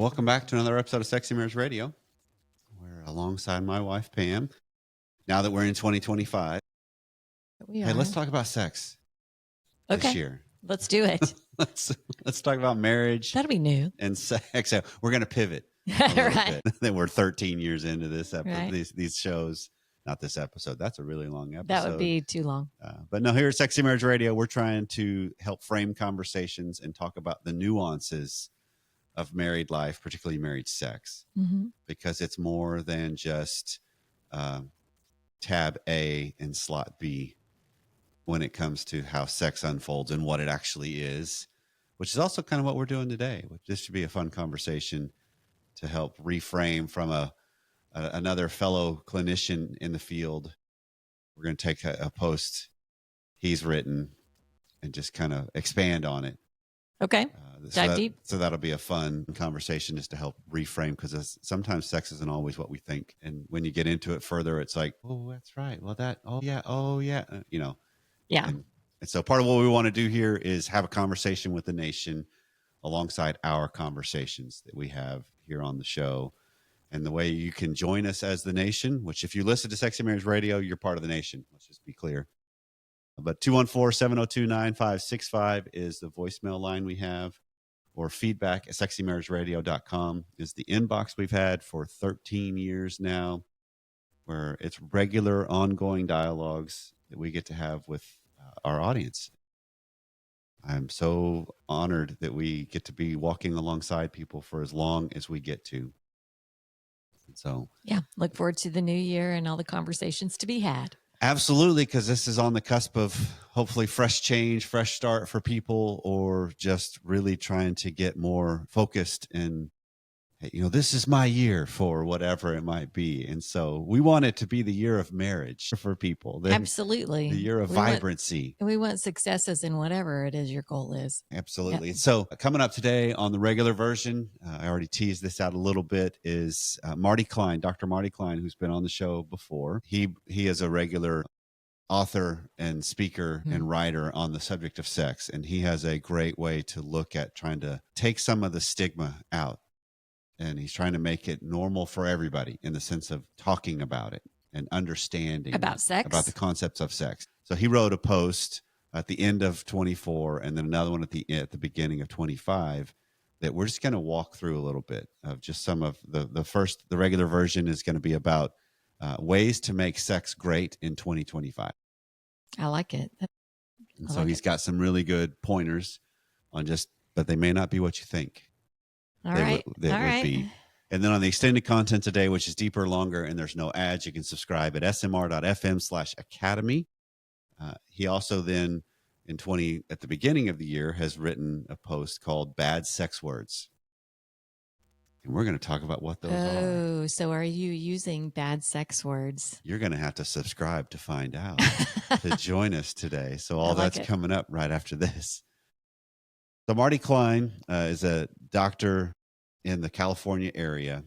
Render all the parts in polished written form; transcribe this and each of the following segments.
Welcome back to another episode of Sexy Marriage Radio. We're alongside my wife, Pam. Now that we're in 2025, hey, let's talk about sex this year. Let's do it. let's talk about marriage. That'll be new. And sex. We're going to pivot right. Then we're 13 years into this episode, right. these shows. Not this episode. That's a really long episode. That would be too long. But no, here at Sexy Marriage Radio, we're trying to help frame conversations and talk about the nuances of married life, particularly married sex, because it's more than just tab A and slot B when it comes to how sex unfolds and what it actually is, which is also kind of what we're doing today. This should be a fun conversation to help reframe from another fellow clinician in the field. We're going to take a post he's written and just kind of expand on it. Okay. Dive deep. So that'll be a fun conversation just to help reframe, because sometimes sex isn't always what we think. And when you get into it further, it's like, oh, that's right. Well, yeah. Yeah. And so part of what we want to do here is have a conversation with the nation alongside our conversations that we have here on the show. And the way you can join us as the nation, which if you listen to Sexy Marriage Radio, you're part of the nation. Let's just be clear. But 214-702-9565 is the voicemail line we have, or feedback at sexymarriageradio.com is the inbox we've had for 13 years now, where it's regular ongoing dialogues that we get to have with our audience. I'm so honored that we get to be walking alongside people for as long as we get to. So yeah, look forward to the new year and all the conversations to be had. Absolutely, because this is on the cusp of hopefully fresh change, fresh start for people, or just really trying to get more focused and, this is my year for whatever it might be. And so we want it to be the year of marriage for people. Absolutely. The year of vibrancy. We want successes in whatever it is your goal is. Absolutely. Yep. So coming up today on the regular version, I already teased this out a little bit, is Marty Klein, Dr. Marty Klein, who's been on the show before. He is a regular author and speaker and writer on the subject of sex. And he has a great way to look at trying to take some of the stigma out. And he's trying to make it normal for everybody in the sense of talking about it and understanding about sex, about the concepts of sex. So he wrote a post at the end of 24 and then another one at the beginning of 25 that we're just going to walk through a little bit of just some of the first. The regular version is going to be about ways to make sex great in 2025. I like it. So he's got some really good pointers on but they may not be what you think. All right. Would be. And then on the extended content today, which is deeper, longer, and there's no ads, you can subscribe at smr.fm/academy. He also then at the beginning of the year has written a post called Bad Sex Words. And we're going to talk about what those are. Oh, so are you using bad sex words? You're going to have to subscribe to find out, to join us today. So all that's coming up right after this. So Marty Klein is a doctor in the California area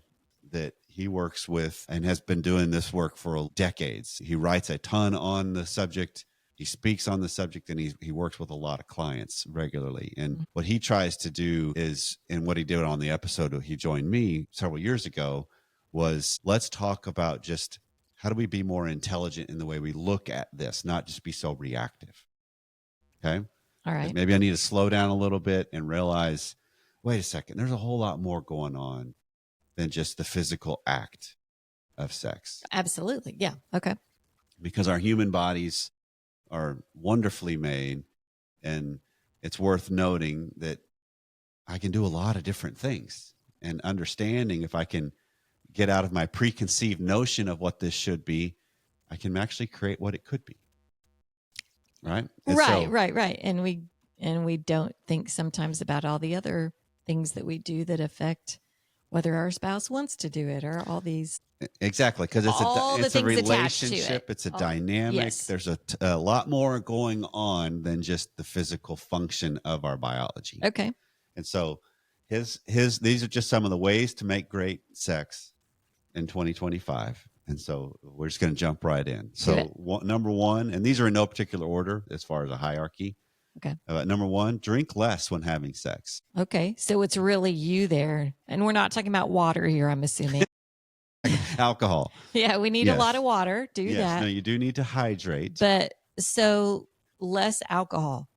that he works with and has been doing this work for decades. He writes a ton on the subject. He speaks on the subject, and he works with a lot of clients regularly. And what he tries to do is, and what he did on the episode he joined me several years ago, was let's talk about just how do we be more intelligent in the way we look at this, not just be so reactive. Okay? All right. Maybe I need to slow down a little bit and realize, wait a second, there's a whole lot more going on than just the physical act of sex. Absolutely. Yeah. Okay. Because our human bodies are wonderfully made, and it's worth noting that I can do a lot of different things, and understanding if I can get out of my preconceived notion of what this should be, I can actually create what it could be. Right. Right. And we don't think sometimes about all the other things that we do that affect whether our spouse wants to do it, or all these. Exactly. Because it's a relationship. It's a dynamic. Yes. There's a lot more going on than just the physical function of our biology. Okay. And so these are just some of the ways to make great sex in 2025. And so we're just going to jump right in. So number one, and these are in no particular order as far as a hierarchy, Okay. Number one, drink less when having sex. Okay. So it's really you there. And we're not talking about water here, I'm assuming. Alcohol. Yeah, we need a lot of water. Do that. No, you do need to hydrate. But so less alcohol.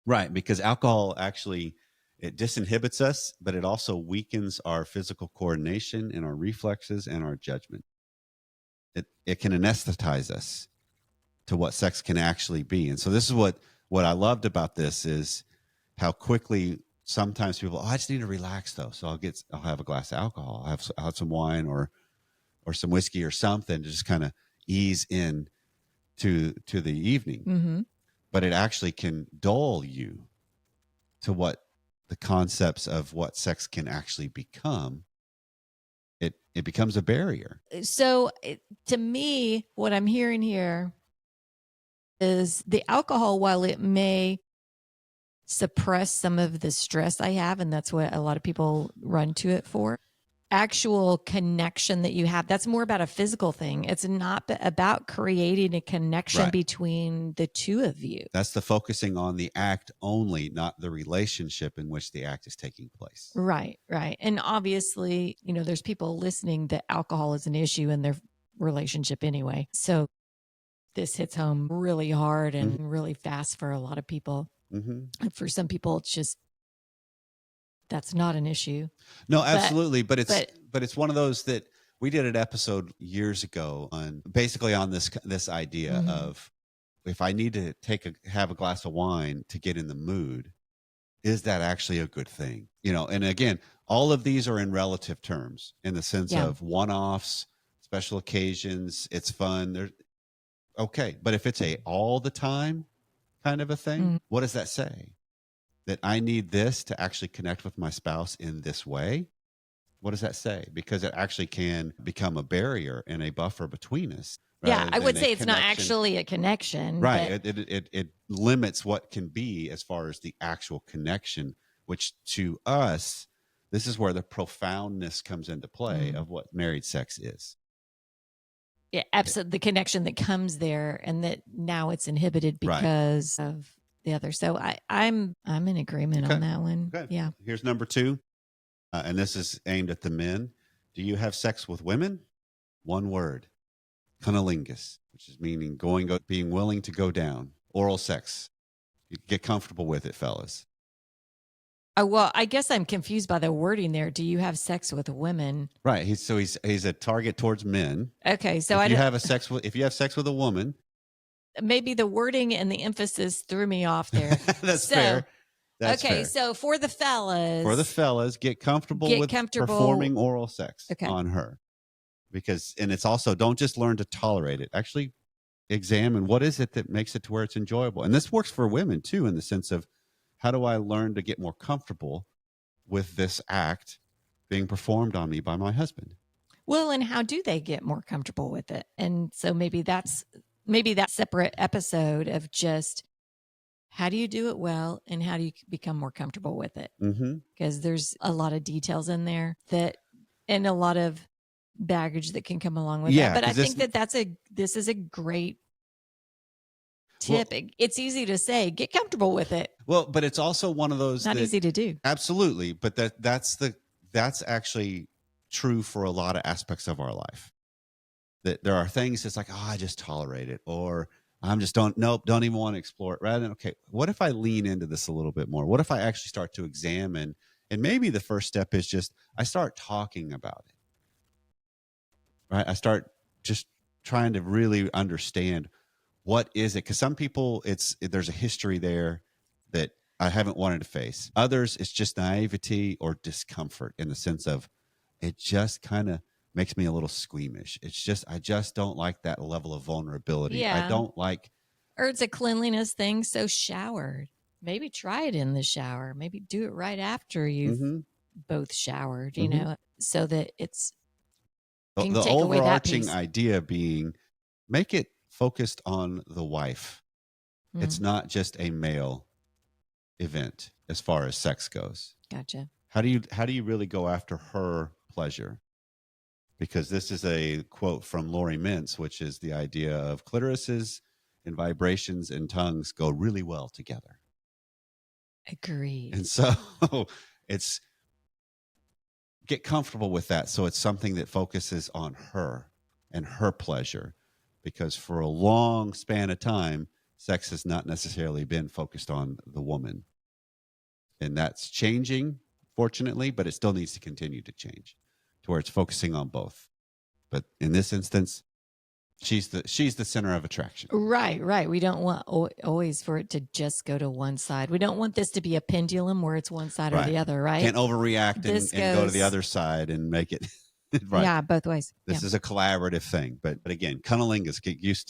Right, because alcohol actually, it disinhibits us, but it also weakens our physical coordination and our reflexes and our judgment. It can anesthetize us to what sex can actually be. And so this is what I loved about this is how quickly sometimes people, I just need to relax though. So I'll have a glass of alcohol. I'll have some wine or some whiskey or something to just kind of ease in to the evening. Mm-hmm. But it actually can dull you to what the concepts of what sex can actually become. It becomes a barrier. So to me, what I'm hearing here is the alcohol, while it may suppress some of the stress I have, and that's what a lot of people run to it for, actual connection that you have, that's more about a physical thing. It's not about creating a connection between the two of you. That's the focusing on the act only, not the relationship in which the act is taking place. Right. And obviously, there's people listening that alcohol is an issue in their relationship anyway. So this hits home really hard and really fast for a lot of people. Mm-hmm. For some people, it's just, that's not an issue. No, absolutely. But it's one of those that we did an episode years ago on basically on this idea of, if I need to have a glass of wine to get in the mood, is that actually a good thing? And again, all of these are in relative terms in the sense of one-offs, special occasions. It's fun. They're okay. But if it's a all the time kind of a thing, what does that say? That I need this to actually connect with my spouse in this way? What does that say? Because it actually can become a barrier and a buffer between us. Yeah, I would say it's not actually a connection. Right. It limits what can be as far as the actual connection, which to us, this is where the profoundness comes into play of what married sex is. Yeah, absolutely. The connection that comes there, and that now it's inhibited because of the other. So I'm in agreement on that one. Okay. Yeah. Here's number 2. And this is aimed at the men. Do you have sex with women? One word, cunnilingus, which is meaning being willing to go down. Oral sex. You get comfortable with it, fellas. Well, I guess I'm confused by the wording there. Do you have sex with women? Right. He's a target towards men. Okay. So if you have sex with a woman, maybe the wording and the emphasis threw me off there. That's fair. That's okay. Fair. So for the fellas, get comfortable with performing oral sex on her, and it's also, don't just learn to tolerate it. Actually examine what is it that makes it to where it's enjoyable. And this works for women too, in the sense of, how do I learn to get more comfortable with this act being performed on me by my husband? Well, and how do they get more comfortable with it? And so maybe that separate episode of just, how do you do it well, and how do you become more comfortable with it? Because there's a lot of details in there and a lot of baggage that can come along with that. But I think this is a great tip. Well, it's easy to say, get comfortable with it. Well, but it's also one of those not easy to do. Absolutely. But that's actually true for a lot of aspects of our life. That there are things that's like, I just tolerate it, or I'm just don't even want to explore it. Rather than, okay, what if I lean into this a little bit more? What if I actually start to examine? And maybe the first step is just, I start talking about it. Right? I start just trying to really understand, what is it? Because some people, there's a history there that I haven't wanted to face. Others, it's just naivety or discomfort, in the sense of, it just kind of makes me a little squeamish. I just don't like that level of vulnerability. Yeah. I don't like. Or it's a cleanliness thing. So showered. Maybe try it in the shower. Maybe do it right after you've both showered, so that it's. The overarching idea being, make it focused on the wife. It's not just a male event as far as sex goes. Gotcha. How do you really go after her pleasure? Because this is a quote from Lori Mintz, which is the idea of clitorises and vibrations and tongues go really well together. Agreed. And so it's get comfortable with that. So it's something that focuses on her and her pleasure, because for a long span of time, sex has not necessarily been focused on the woman. And that's changing, fortunately, but it still needs to continue to change to where it's focusing on both. But in this instance, she's the center of attraction. Right. We don't want always for it to just go to one side. We don't want this to be a pendulum where it's one side or the other, right? Can't overreact and go to the other side and make it right. Yeah, both ways. This is a collaborative thing. But again, cunnilingus,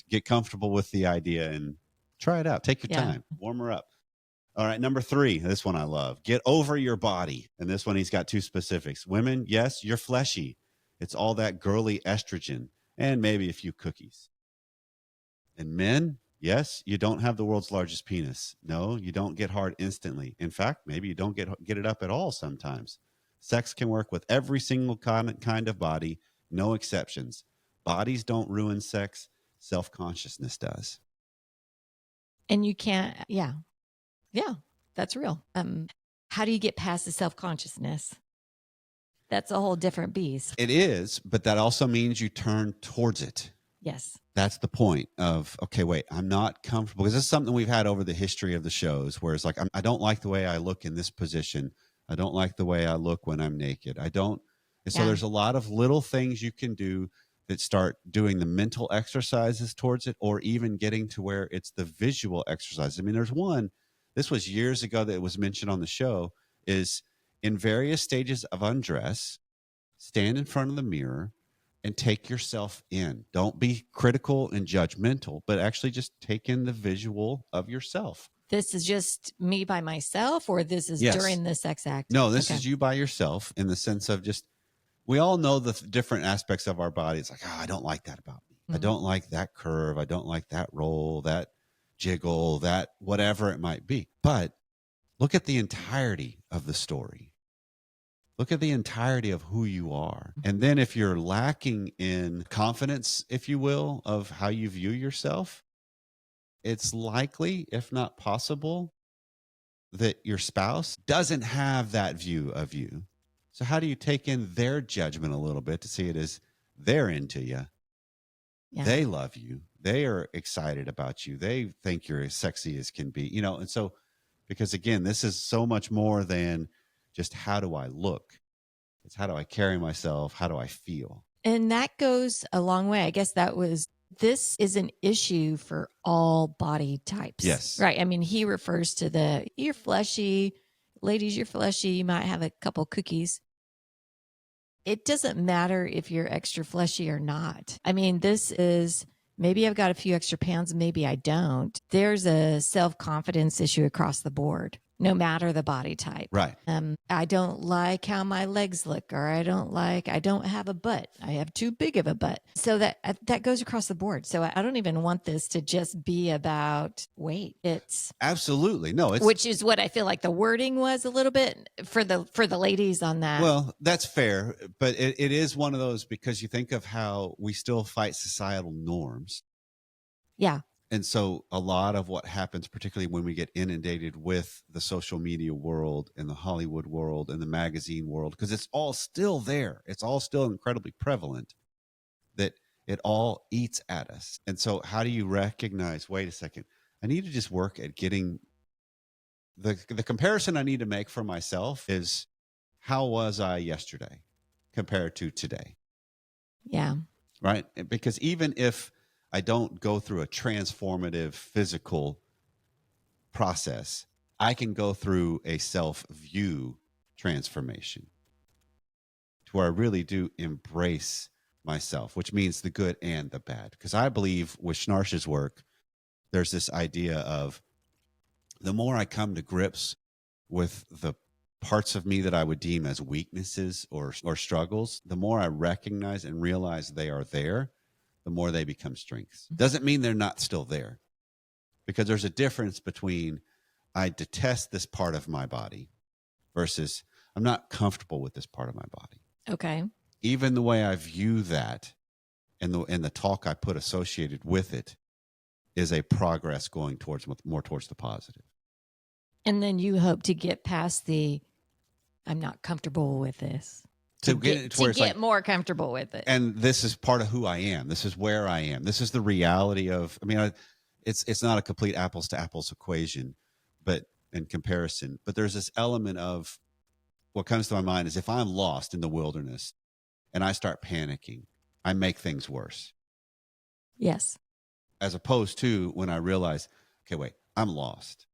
get comfortable with the idea and try it out. Take your time. Warm her up. All right, number 3, this one I love. Get over your body. And this one, he's got 2 specifics. Women, yes, you're fleshy. It's all that girly estrogen and maybe a few cookies. And men, yes, you don't have the world's largest penis. No, you don't get hard instantly. In fact, maybe you don't get it up at all sometimes. Sex can work with every single kind of body, no exceptions. Bodies don't ruin sex. Self-consciousness does. And you can't, yeah, that's real. How do you get past the self-consciousness? That's a whole different beast. It is, but that also means you turn towards it. Yes. That's the point of, okay, wait, I'm not comfortable. Because this is something we've had over the history of the shows where it's like, I don't like the way I look in this position. I don't like the way I look when I'm naked. I don't. And so there's a lot of little things you can do that start doing the mental exercises towards it, or even getting to where it's the visual exercise. I mean, there's one, this was years ago that it was mentioned on the show, is in various stages of undress, stand in front of the mirror and take yourself in. Don't be critical and judgmental, but actually just take in the visual of yourself. This is just me by myself, or this is during the sex act? No, this is you by yourself, in the sense of just, we all know the different aspects of our body. It's like, oh, I don't like that about me. Mm-hmm. I don't like that curve. I don't like that roll, that jiggle, that whatever it might be. But look at the entirety of the story. Look at the entirety of who you are. And then if you're lacking in confidence, if you will, of how you view yourself, it's likely, if not possible, that your spouse doesn't have that view of you. So how do you take in their judgment a little bit to see it as they're into you? Yeah. They love you. They are excited about you. They think you're as sexy as can be, and so, because again, this is so much more than just how do I look? It's how do I carry myself? How do I feel? And that goes a long way. I guess this is an issue for all body types. Yes. Right. I mean, he refers to you're fleshy. Ladies, you're fleshy. You might have a couple cookies. It doesn't matter if you're extra fleshy or not. I mean, this is, maybe I've got a few extra pounds, maybe I don't. There's a self-confidence issue across the board, no matter the body type. Right. I don't like how my legs look, or I don't have a butt. I have too big of a butt. So that goes across the board. So I don't even want this to just be about weight. It's absolutely no. Which is what I feel like the wording was a little bit for the ladies on that. Well, that's fair, but it is one of those, because you think of how we still fight societal norms. Yeah. And so a lot of what happens, particularly when we get inundated with the social media world and the Hollywood world and the magazine world, because it's all still there. It's all still incredibly prevalent, that it all eats at us. And so how do you recognize, wait a second, I need to just work at getting the comparison I need to make for myself is, how was I yesterday compared to today? Yeah. Right. Because even if I don't go through a transformative physical process, I can go through a self-view transformation to where I really do embrace myself, which means the good and the bad. Because I believe with Schnarch's work, there's this idea of, the more I come to grips with the parts of me that I would deem as weaknesses or struggles, the more I recognize and realize they are there, the more they become strengths. Doesn't mean they're not still there, because there's a difference between, I detest this part of my body versus I'm not comfortable with this part of my body. Okay. Even the way I view that and the talk I put associated with it is a progress going towards more towards the positive. And then you hope to get past the, I'm not comfortable with this. To get more comfortable with it. And this is part of who I am. This is where I am. This is the reality of, I mean, it's not a complete apples to apples equation, but in comparison, but there's this element of what comes to my mind is if I'm lost in the wilderness and I start panicking, I make things worse. Yes. As opposed to when I realize, okay, wait, I'm lost.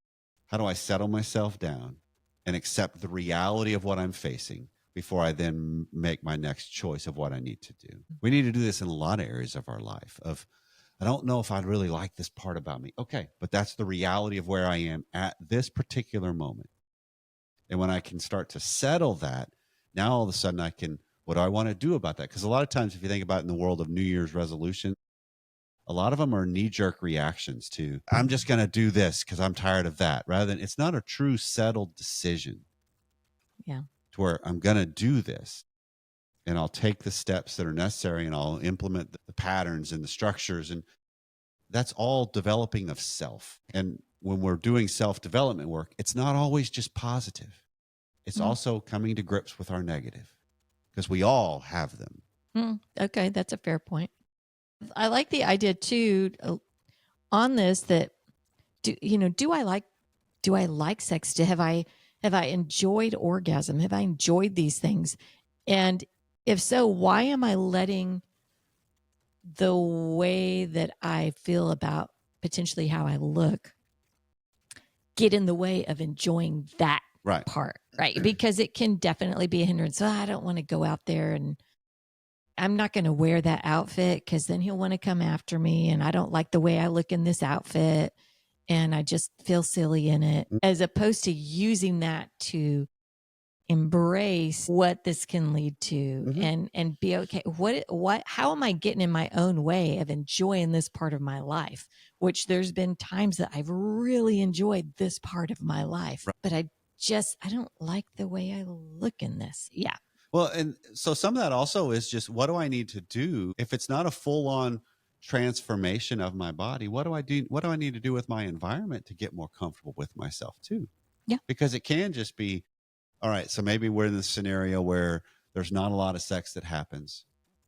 How do I settle myself down and accept the reality of what I'm facing before I then make my next choice of what I need to do? We need to do this in a lot of areas of our life of, I don't know if I'd really like this part about me. Okay, but that's the reality of where I am at this particular moment. And when I can start to settle that, now all of a sudden I can, what do I want to do about that? Because a lot of times, if you think about it in the world of New Year's resolution, a lot of them are knee-jerk reactions to, I'm just going to do this because I'm tired of that, rather than it's not a true settled decision. Yeah. To where I'm going to do this and I'll take the steps that are necessary and I'll implement the patterns and the structures. And that's all developing of self. And when we're doing self-development work, it's not always just positive. It's also coming to grips with our negative because we all have them. Okay, that's a fair point. I like the idea too on this that do I like sex? Have I enjoyed orgasm? Have I enjoyed these things? And if so, why am I letting the way that I feel about potentially how I look get in the way of enjoying that part, right? Because it can definitely be a hindrance. So I don't want to go out there and I'm not going to wear that outfit because then he'll want to come after me. And I don't like the way I look in this outfit. And I just feel silly in it, as opposed to using that to embrace what this can lead to and be okay. How am I getting in my own way of enjoying this part of my life? Which there's been times that I've really enjoyed this part of my life, but I don't like the way I look in this. Yeah. Well, and so some of that also is just, what do I need to do? If it's not a full on transformation of my body, what do I do? What do I need to do with my environment to get more comfortable with myself too? Yeah. Because it can just be, all right, so maybe we're in this scenario where there's not a lot of sex that happens.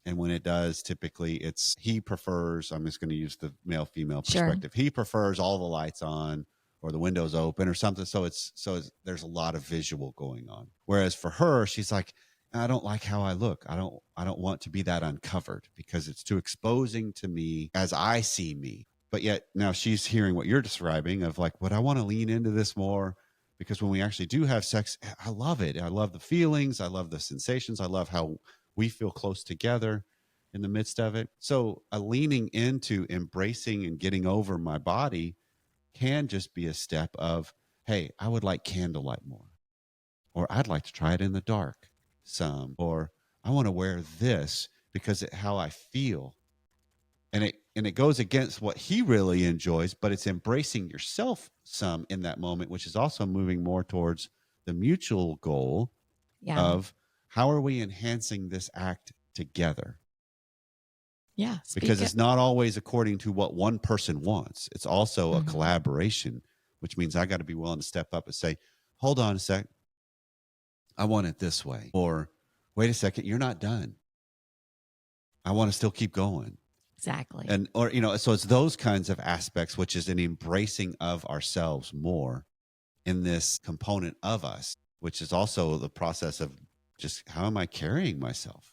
And when it does, typically he prefers, I'm just going to use the male female perspective. Sure. He prefers all the lights on or the windows open or something. So there's a lot of visual going on. Whereas for her, she's like, I don't like how I look. I don't want to be that uncovered because it's too exposing to me as I see me. But yet now she's hearing what you're describing of like, but I want to lean into this more because when we actually do have sex, I love it. I love the feelings. I love the sensations. I love how we feel close together in the midst of it. So a leaning into embracing and getting over my body can just be a step of, hey, I would like candlelight more, or I'd like to try it in the dark some, or I want to wear this because how I feel. And it goes against what he really enjoys, but it's embracing yourself some in that moment, which is also moving more towards the mutual goal of how are we enhancing this act together? Yeah. Because it's not always according to what one person wants. It's also a collaboration, which means I got to be willing to step up and say, hold on a sec. I want it this way. Or wait a second, you're not done. I want to still keep going. Exactly. And, or, so it's those kinds of aspects, which is an embracing of ourselves more in this component of us, which is also the process of just how am I carrying myself?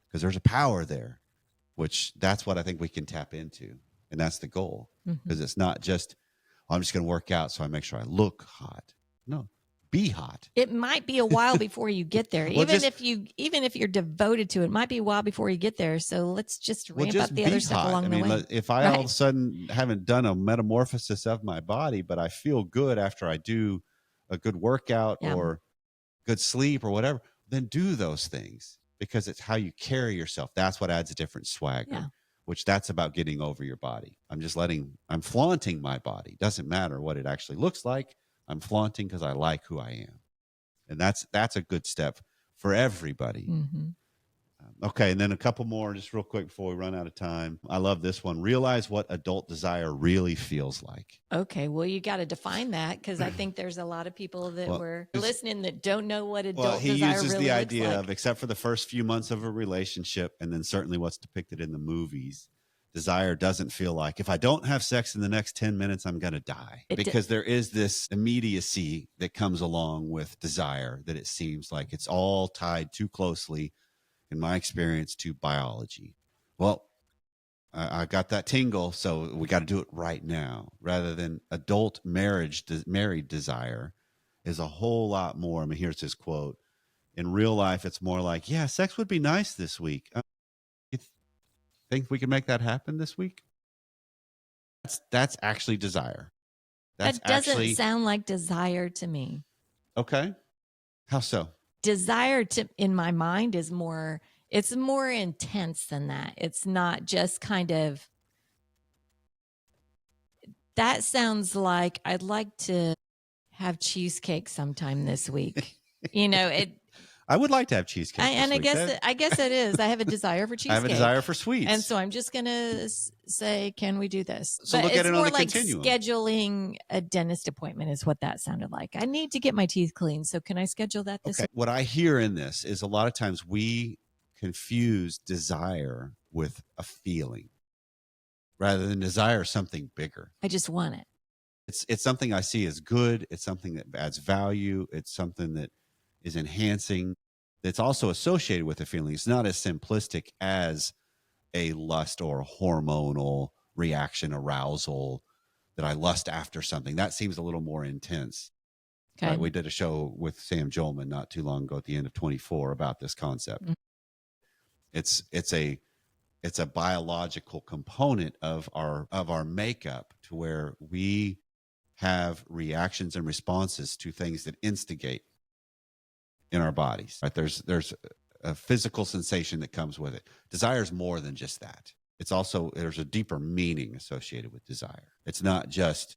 Because there's a power there, which that's what I think we can tap into. And that's the goal. Because it's not just, I'm just going to work out so I make sure I look hot. No. Be hot. It might be a while before you get there. Well, even if you're devoted to it, it might be a while before you get there. So let's just ramp up the other stuff along the way. If I all of a sudden haven't done a metamorphosis of my body, but I feel good after I do a good workout or good sleep or whatever, then do those things because it's how you carry yourself. That's what adds a different swagger, which that's about getting over your body. I'm flaunting my body. Doesn't matter what it actually looks like. I'm flaunting because I like who I am. And that's a good step for everybody. Okay. And then a couple more just real quick before we run out of time. I love this one. Realize what adult desire really feels like. Okay. Well, you got to define that, because I think there's a lot of people that were listening that don't know what adult desire uses really the looks idea like. of, except for the first few months of a relationship, and then certainly what's depicted in the movies, desire doesn't feel like, if I don't have sex in the next 10 minutes, I'm going to die. Because there is this immediacy that comes along with desire, that it seems like it's all tied too closely, in my experience, to biology. Well, I got that tingle, so we got to do it right now, rather than adult married desire is a whole lot more. I mean, here's his quote. In real life, it's more like, yeah, sex would be nice this week. You think we can make that happen this week? That's actually desire. That doesn't sound like desire to me. Okay. How so? Desire in my mind is more, it's more intense than that. It's not just kind of, that sounds like I'd like to have cheesecake sometime this week. I would like to have cheesecake. I guess it is. I have a desire for cheesecake. I have a desire for sweets. And so I'm just going to say, can we do this? So look at it on a continuum. Scheduling a dentist appointment is what that sounded like. I need to get my teeth cleaned. So can I schedule that this week? What I hear in this is a lot of times we confuse desire with a feeling, rather than desire something bigger. I just want it. It's something I see as good. It's something that adds value. It's something that is enhancing, that's also associated with a feeling. It's not as simplistic as a lust or a hormonal reaction, arousal, that I lust after something. That seems a little more intense. Okay. Right? We did a show with Sam Jolman not too long ago at the end of 24 about this concept. Mm-hmm. It's a biological component of our makeup, to where we have reactions and responses to things that instigate in our bodies. Right? There's a physical sensation that comes with it. Desire is more than just that. It's also, there's a deeper meaning associated with desire. It's not just,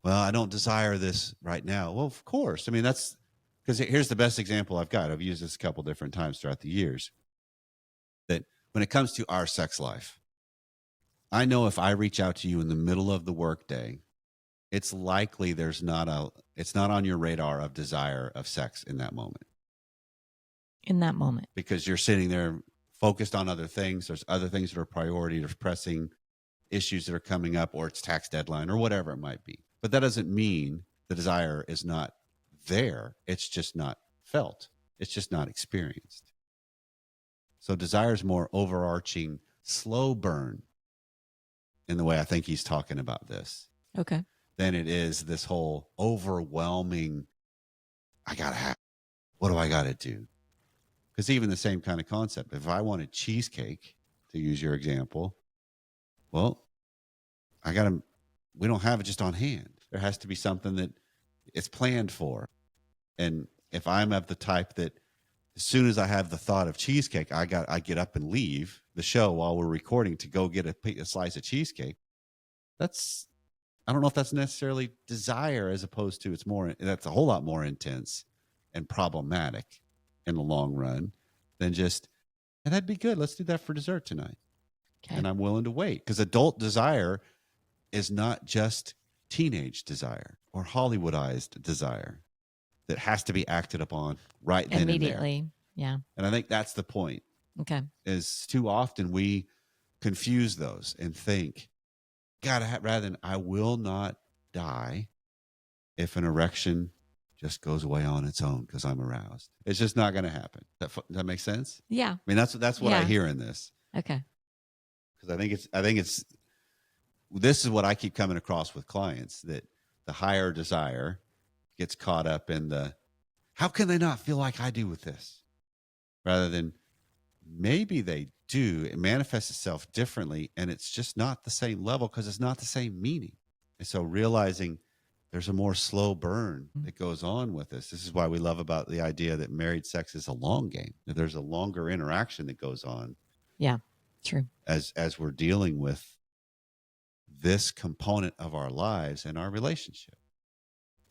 well, I don't desire this right now. Well, of course. I mean, that's because here's the best example I've got. I've used this a couple different times throughout the years. That when it comes to our sex life, I know if I reach out to you in the middle of the workday, it's likely it's not on your radar of desire of sex in that moment. Because you're sitting there focused on other things. There's other things that are priority. There's pressing issues that are coming up, or it's tax deadline, or whatever it might be. But that doesn't mean the desire is not there. It's just not felt. It's just not experienced. So desire is more overarching, slow burn in the way I think he's talking about this. Okay. Than it is this whole overwhelming, I got to have, what do I got to do? Because even the same kind of concept, if I wanted cheesecake, to use your example, well, we don't have it just on hand. There has to be something that it's planned for. And if I'm of the type that as soon as I have the thought of cheesecake, I get up and leave the show while we're recording to go get a slice of cheesecake. I don't know if that's necessarily desire, as opposed to that's a whole lot more intense and problematic in the long run than just, and that'd be good. Let's do that for dessert tonight. Okay. And I'm willing to wait, because adult desire is not just teenage desire or Hollywoodized desire that has to be acted upon right then immediately. And there. Yeah. And I think that's the point. Okay. Is too often we confuse those and think, rather than, I will not die if an erection just goes away on its own because I'm aroused. It's just not going to happen. Does that make sense? Yeah. I mean, that's what I hear in this. Okay. Because I think this is what I keep coming across with clients, that the higher desire gets caught up in the, how can they not feel like I do with this? Rather than, maybe they do. It manifests itself differently, and it's just not the same level because it's not the same meaning. And so realizing there's a more slow burn that goes on with this. This is why we love about the idea that married sex is a long game. That there's a longer interaction that goes on. Yeah, true. As we're dealing with this component of our lives and our relationship.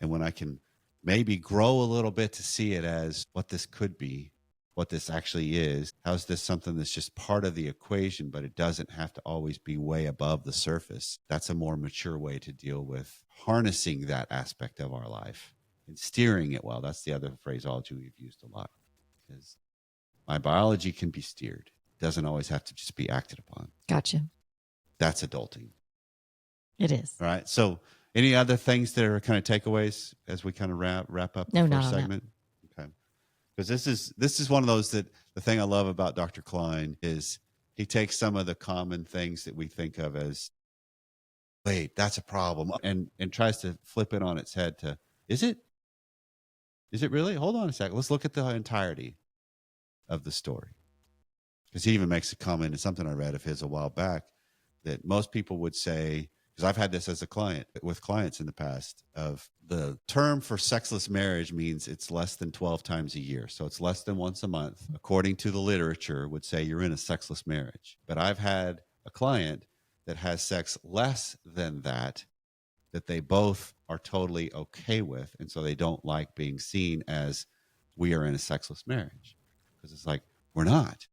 And when I can maybe grow a little bit to see it as what this could be, what this actually is. How's this something that's just part of the equation, but it doesn't have to always be way above the surface? That's a more mature way to deal with harnessing that aspect of our life and steering it well. That's the other phraseology we've used a lot, because my biology can be steered. It doesn't always have to just be acted upon. Gotcha. That's adulting. It is. All right. So any other things that are kind of takeaways as we kind of wrap up the first segment? Okay. Because this is one of those that the thing I love about Dr. Klein is he takes some of the common things that we think of as, wait, that's a problem, and tries to flip it on its head to, is it really? Hold on a second. Let's look at the entirety of the story. Because he even makes a comment in something I read of his a while back that most people would say, because I've had this as a client with clients in the past, of the term for sexless marriage means it's less than 12 times a year. So it's less than once a month. According to the literature, would say you're in a sexless marriage. But I've had a client that has sex less than that they both are totally okay with. And so they don't like being seen as we are in a sexless marriage. Because it's like, we're not.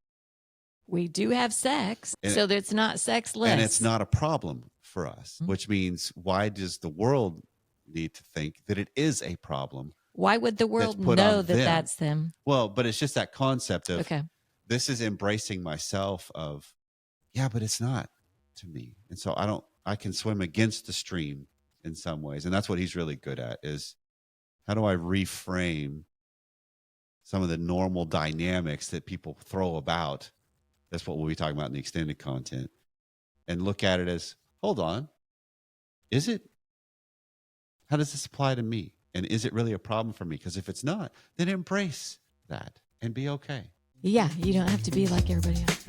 We do have sex, so that it's not sexless. And it's not a problem for us, which means why does the world need to think that it is a problem? Why would the world know that that's them? Well, but it's just that concept of, this is embracing myself of, yeah, but it's not to me. And so I can swim against the stream in some ways. And that's what he's really good at, is how do I reframe some of the normal dynamics that people throw about? That's what we'll be talking about in the extended content, and look at it as, hold on, is it? How does this apply to me? And is it really a problem for me? Because if it's not, then embrace that and be okay. Yeah, you don't have to be like everybody else.